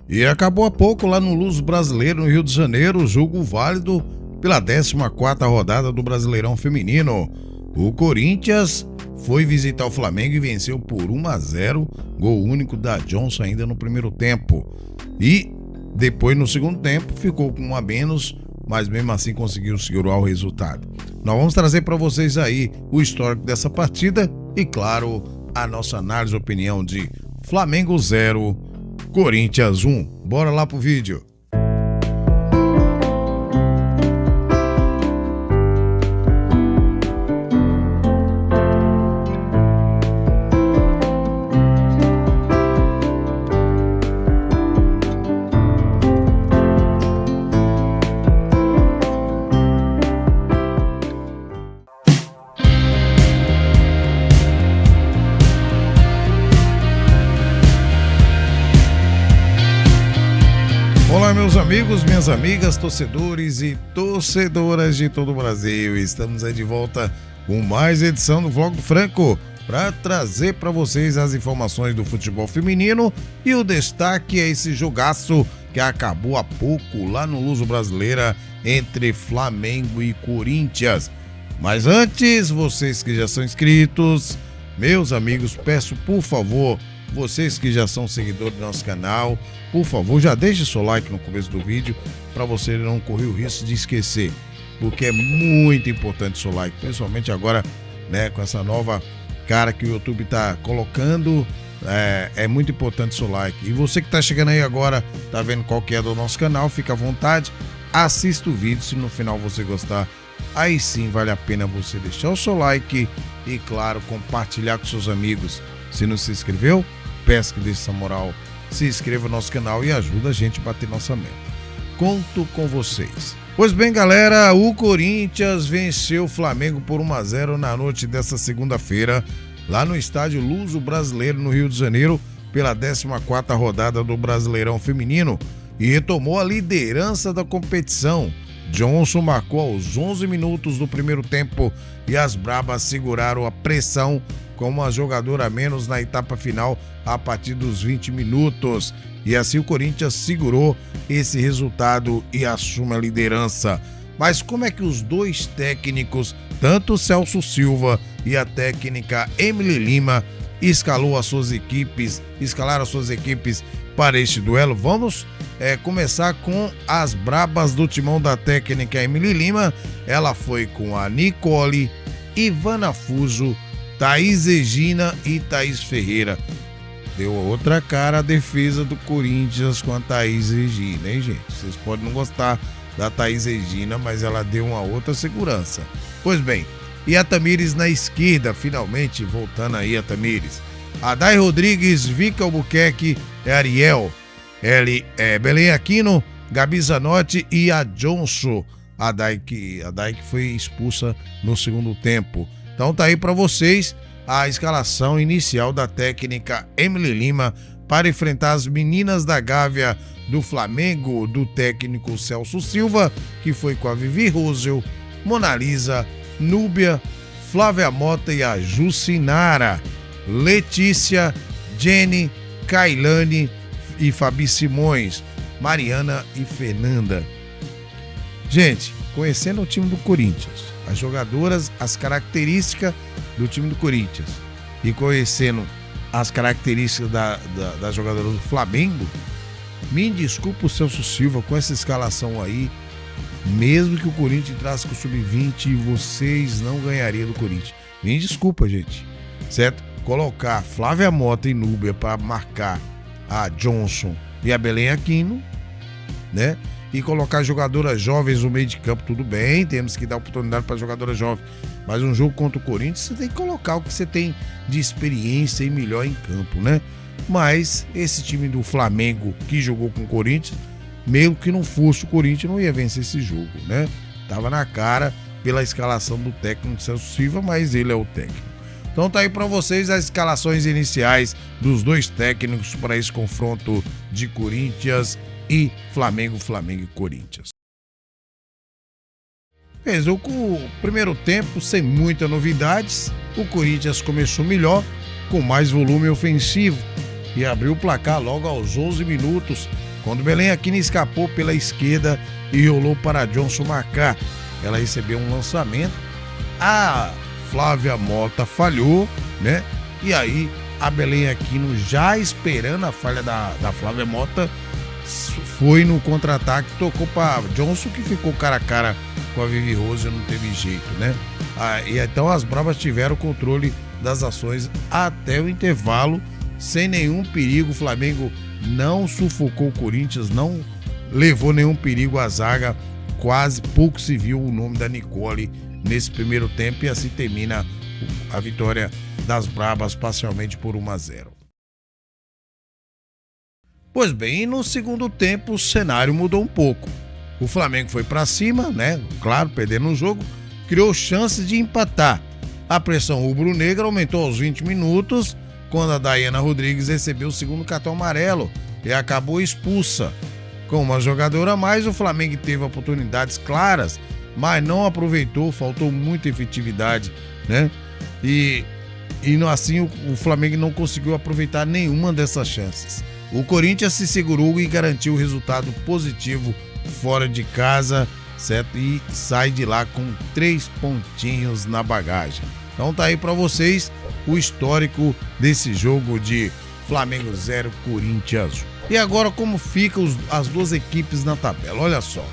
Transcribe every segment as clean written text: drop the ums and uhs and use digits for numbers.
E acabou há pouco lá no Luso Brasileiro, no Rio de Janeiro, o jogo válido pela 14ª rodada do Brasileirão Feminino. O Corinthians foi visitar o Flamengo e venceu por 1-0, gol único da Johnson ainda no primeiro tempo. E depois, no segundo tempo, ficou com 1 a menos, mas mesmo assim conseguiu segurar o resultado. Nós vamos trazer para vocês aí o histórico dessa partida e, claro, a nossa análise e opinião de Flamengo 0, Corinthians 1. Bora lá pro vídeo. Olá, meus amigos, minhas amigas, torcedores e torcedoras de todo o Brasil. Estamos aí de volta com mais edição do Vlog do Franco para trazer para vocês as informações do futebol feminino e o destaque é esse jogaço que acabou há pouco lá no Luso Brasileira entre Flamengo e Corinthians. Mas antes, vocês que já são inscritos, meus amigos, peço por favor, vocês que já são seguidores do nosso canal, por favor, já deixe seu like no começo do vídeo para você não correr o risco de esquecer, porque é muito importante o seu like, principalmente agora, né, com essa nova cara que o YouTube está colocando, é muito importante o seu like. E você que está chegando aí agora, tá vendo qual que é do nosso canal, fica à vontade, assista o vídeo, se no final você gostar, aí sim vale a pena você deixar o seu like e, claro, compartilhar com seus amigos. Se não se inscreveu, peço que deixe essa moral, se inscreva no nosso canal e ajuda a gente a bater nossa meta. Conto com vocês. Pois bem, galera, o Corinthians venceu o Flamengo por 1-0 na noite dessa segunda-feira, lá no estádio Luso Brasileiro, no Rio de Janeiro, pela 14ª rodada do Brasileirão Feminino e retomou a liderança da competição. Johnson marcou aos 11 minutos do primeiro tempo e as Brabas seguraram a pressão com uma jogadora a menos na etapa final a partir dos 20 minutos. E assim o Corinthians segurou esse resultado e assume a liderança. Mas como é que os dois técnicos, tanto o Celso Silva e a técnica Emily Lima, escalaram as suas equipes para este duelo? Vamos começar com as Brabas do timão da técnica Emily Lima. Ela foi com a Nicole, Ivana Fuso, Thaís Regina e Thaís Ferreira. Deu outra cara a defesa do Corinthians com a Thaís Regina, hein, gente? Vocês podem não gostar da Thaís Regina, mas ela deu uma outra segurança. Pois bem, e a Tamires na esquerda, finalmente voltando aí a Tamires. A Day Rodrigues, Vika Albuquerque, Ariel, Belém Aquino, Gabi Zanotti e a Johnson. A Day que foi expulsa no segundo tempo. Então tá aí para vocês a escalação inicial da técnica Emily Lima para enfrentar as meninas da Gávea do Flamengo, do técnico Celso Silva, que foi com a Vivi Rosel, Mona Lisa, Núbia, Flávia Mota e a Jucinara, Letícia, Jenny, Kailane e Fabi Simões, Mariana e Fernanda. Gente, conhecendo o time do Corinthians, as jogadoras, as características do time do Corinthians e conhecendo as características das jogadoras do Flamengo, me desculpa o Celso Silva com essa escalação aí, mesmo que o Corinthians entrasse com o Sub-20, vocês não ganhariam do Corinthians. Me desculpa, gente, certo? Colocar Flávia Mota e Núbia para marcar a Johnson e a Belém Aquino, né? E colocar jogadoras jovens no meio de campo, tudo bem, temos que dar oportunidade para jogadoras jovens, mas um jogo contra o Corinthians você tem que colocar o que você tem de experiência e melhor em campo, né? Mas esse time do Flamengo que jogou com o Corinthians, mesmo que não fosse o Corinthians, não ia vencer esse jogo, né? Tava na cara pela escalação do técnico Celso Silva, mas ele é o técnico. Então tá aí para vocês as escalações iniciais dos dois técnicos para esse confronto de Corinthians e Flamengo e Corinthians. Fez o primeiro tempo sem muitas novidades. O Corinthians começou melhor, com mais volume ofensivo e abriu o placar logo aos 11 minutos quando Belém Aquino escapou pela esquerda e rolou para Johnson marcar. Ela recebeu um lançamento, a Flávia Mota falhou, né? E aí a Belém Aquino, já esperando a falha da Flávia Mota, foi no contra-ataque, tocou para Johnson, que ficou cara a cara com a Vivi Rose, não teve jeito, né? E então as Brabas tiveram o controle das ações até o intervalo, sem nenhum perigo. O Flamengo não sufocou o Corinthians, não levou nenhum perigo à zaga, quase pouco se viu o nome da Nicole nesse primeiro tempo, e assim termina a vitória das Brabas parcialmente por 1-0. Pois bem, e no segundo tempo o cenário mudou um pouco. O Flamengo foi para cima, né? Claro, perdendo o jogo, criou chances de empatar. A pressão rubro-negra aumentou aos 20 minutos, quando a Daiana Rodrigues recebeu o segundo cartão amarelo e acabou expulsa. Com uma jogadora a mais, o Flamengo teve oportunidades claras, mas não aproveitou, faltou muita efetividade, né? E assim o Flamengo não conseguiu aproveitar nenhuma dessas chances. O Corinthians se segurou e garantiu o resultado positivo fora de casa, certo? E sai de lá com 3 pontinhos na bagagem. Então tá aí para vocês o histórico desse jogo de Flamengo 0, Corinthians 1. E agora como ficam as duas equipes na tabela? Olha só,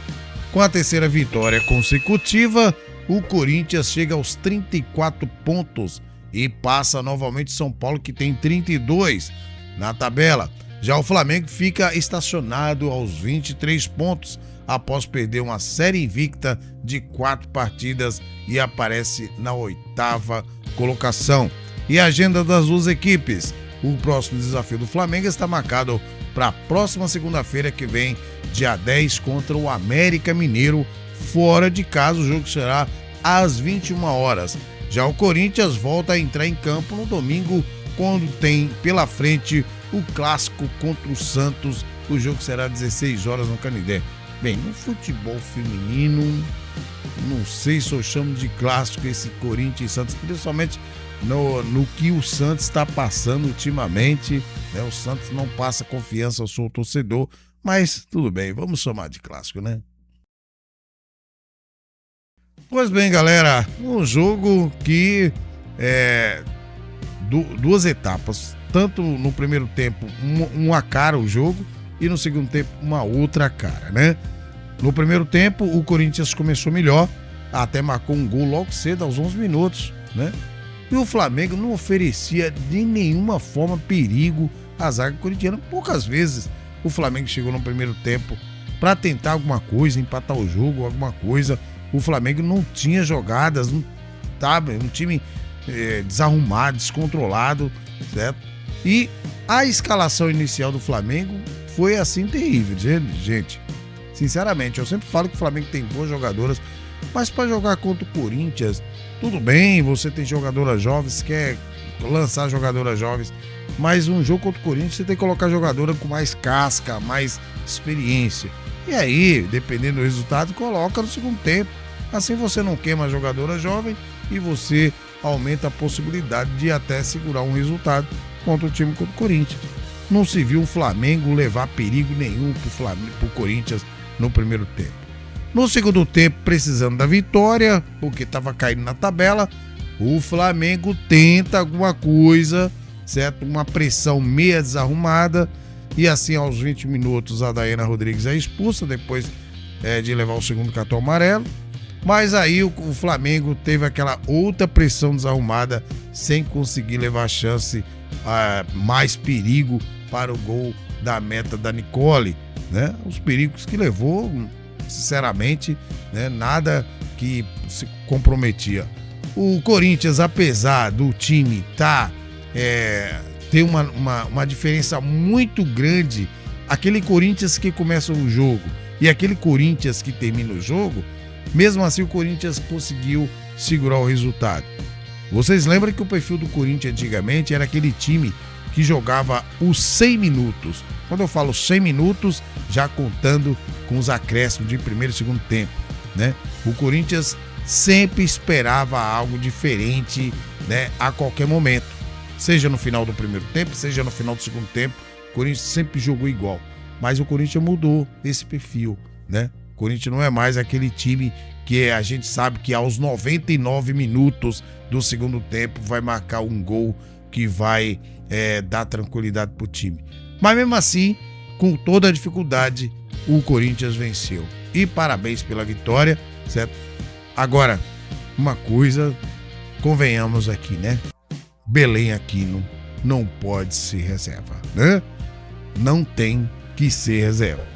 com a terceira vitória consecutiva, o Corinthians chega aos 34 pontos e passa novamente São Paulo, que tem 32 na tabela. Já o Flamengo fica estacionado aos 23 pontos após perder uma série invicta de 4 partidas e aparece na 8ª colocação. E a agenda das duas equipes: o próximo desafio do Flamengo está marcado para a próxima segunda-feira que vem, dia 10, contra o América Mineiro, fora de casa. O jogo será às 21 horas. Já o Corinthians volta a entrar em campo no domingo, quando tem pela frente o clássico contra o Santos. O jogo será às 16 horas no Canindé. Bem, no futebol feminino, não sei se eu chamo de clássico esse Corinthians e Santos, principalmente no que o Santos está passando ultimamente, né? O Santos não passa confiança ao seu torcedor, mas tudo bem, vamos chamar de clássico, né? Pois bem, galera, um jogo que duas etapas, tanto no primeiro tempo uma cara o jogo e no segundo tempo uma outra cara, né? No primeiro tempo o Corinthians começou melhor, até marcou um gol logo cedo aos 11 minutos, né? E o Flamengo não oferecia de nenhuma forma perigo à zaga corintiana. Poucas vezes o Flamengo chegou no primeiro tempo para tentar alguma coisa, empatar o jogo, alguma coisa. O Flamengo não tinha jogadas, não estava um time desarrumado, descontrolado, certo? E a escalação inicial do Flamengo foi assim terrível, gente. Sinceramente, eu sempre falo que o Flamengo tem boas jogadoras, mas para jogar contra o Corinthians, tudo bem, você tem jogadoras jovens, quer lançar jogadoras jovens, mas um jogo contra o Corinthians você tem que colocar jogadora com mais casca, mais experiência. E aí, dependendo do resultado, coloca no segundo tempo. Assim você não queima a jogadora jovem e você aumenta a possibilidade de até segurar um resultado contra o time contra o Corinthians. Não se viu o Flamengo levar perigo nenhum pro Corinthians no primeiro tempo. No segundo tempo, precisando da vitória, porque estava caindo na tabela, o Flamengo tenta alguma coisa, certo? Uma pressão meia desarrumada, e assim aos 20 minutos a Daiana Rodrigues é expulsa, depois de levar o segundo cartão amarelo. Mas aí o Flamengo teve aquela outra pressão desarrumada, sem conseguir levar chance, mais perigo para o gol da meta da Nicole, né? Os perigos que levou, sinceramente, né? Nada que se comprometia. O Corinthians, apesar do time ter uma diferença muito grande, aquele Corinthians que começa o jogo e aquele Corinthians que termina o jogo, mesmo assim o Corinthians conseguiu segurar o resultado. Vocês lembram que o perfil do Corinthians antigamente era aquele time que jogava os 100 minutos. Quando eu falo 100 minutos, já contando com os acréscimos de primeiro e segundo tempo, né? O Corinthians sempre esperava algo diferente, né, a qualquer momento. Seja no final do primeiro tempo, seja no final do segundo tempo, o Corinthians sempre jogou igual. mas o Corinthians mudou esse perfil, né? O Corinthians não é mais aquele time que a gente sabe que aos 99 minutos do segundo tempo vai marcar um gol que vai dar tranquilidade pro time. Mas mesmo assim, com toda a dificuldade, o Corinthians venceu. E parabéns pela vitória, certo? Agora, uma coisa, convenhamos aqui, né? Belém Aquino não pode ser reserva, né? Não tem que ser reserva.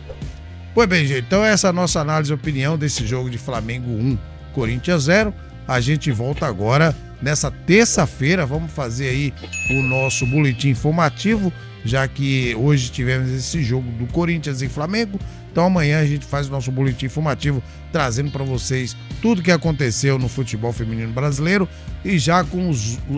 Pois bem, gente, então essa é a nossa análise e opinião desse jogo de Flamengo 1, Corinthians 0. A gente volta agora nessa terça-feira, vamos fazer aí o nosso boletim informativo, já que hoje tivemos esse jogo do Corinthians e Flamengo. Então amanhã a gente faz o nosso boletim informativo, trazendo para vocês tudo que aconteceu no futebol feminino brasileiro e já com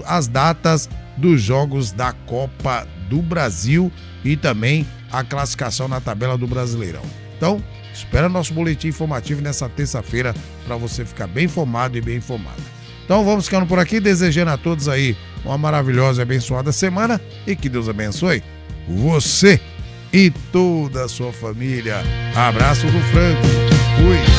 as datas dos jogos da Copa do Brasil e também a classificação na tabela do Brasileirão. Então, espera nosso boletim informativo nessa terça-feira para você ficar bem informado e bem informada. Então vamos ficando por aqui, desejando a todos aí uma maravilhosa e abençoada semana e que Deus abençoe você e toda a sua família. Abraço do Franco. Fui.